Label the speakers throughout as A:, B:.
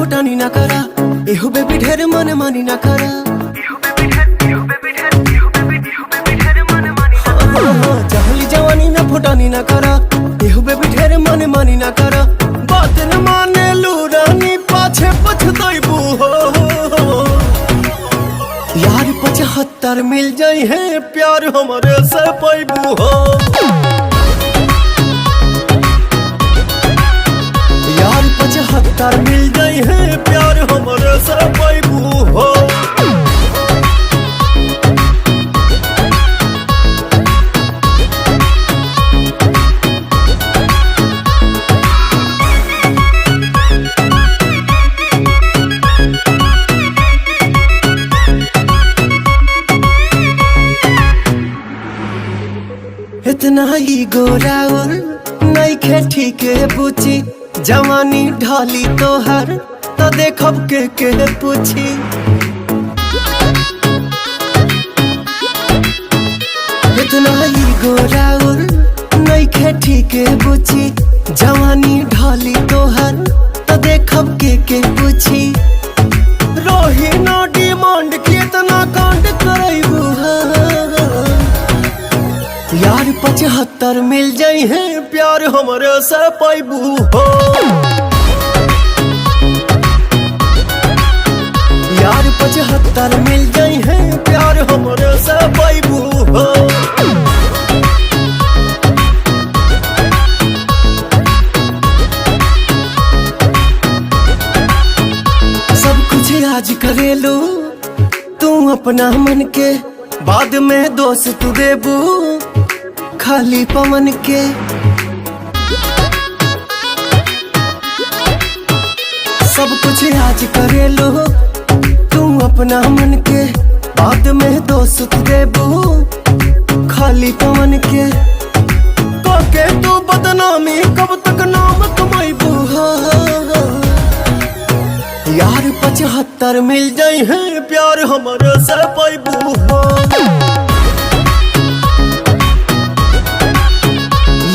A: फुटानी ना करा, एहो बेबी ढेर मन मानी ना करा। जहली जवानी ना फुटानी ना करा, एहो बेबी ढेर मन मानी ना करा। बात न माने लूरानी पाछे पछताइबू हो। यार 75 मिल जाई है प्यार हमारे से पाइबू हो। यार 75 मिल जाई है प्यार हमारे से पाइबू हो। इतना ही गोराउल नहीं खे ठीक है पूछी, जवानी ढाली तोहर तो देखब के पूछी। इतना ही गोराउल नहीं खे ठीक है पूछी, जवानी ढाली तोहर तो देखब के पूछी। रोही ना डिमांड कितना कांड करैबू यार 75 मिल जाई है प्यार हमारे से पाइबू हो। यार 75 मिल जाई है प्यार हमारे से पाइबू हो। सब कुछ आज करेलू तू अपना मन के, बाद में दोस्त तू देबू खाली पवन के। सब कुछ आज करे लो तू अपना मन के, बाद में दोस्त देबू खाली पवन के। काके तू बदनामी कब तक नाम कमाइबू हो। यार 75 मिल जाई है प्यार हमारे से पाइबू हो।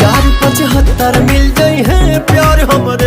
A: यार 75 मिल जाई है प्यार हमारे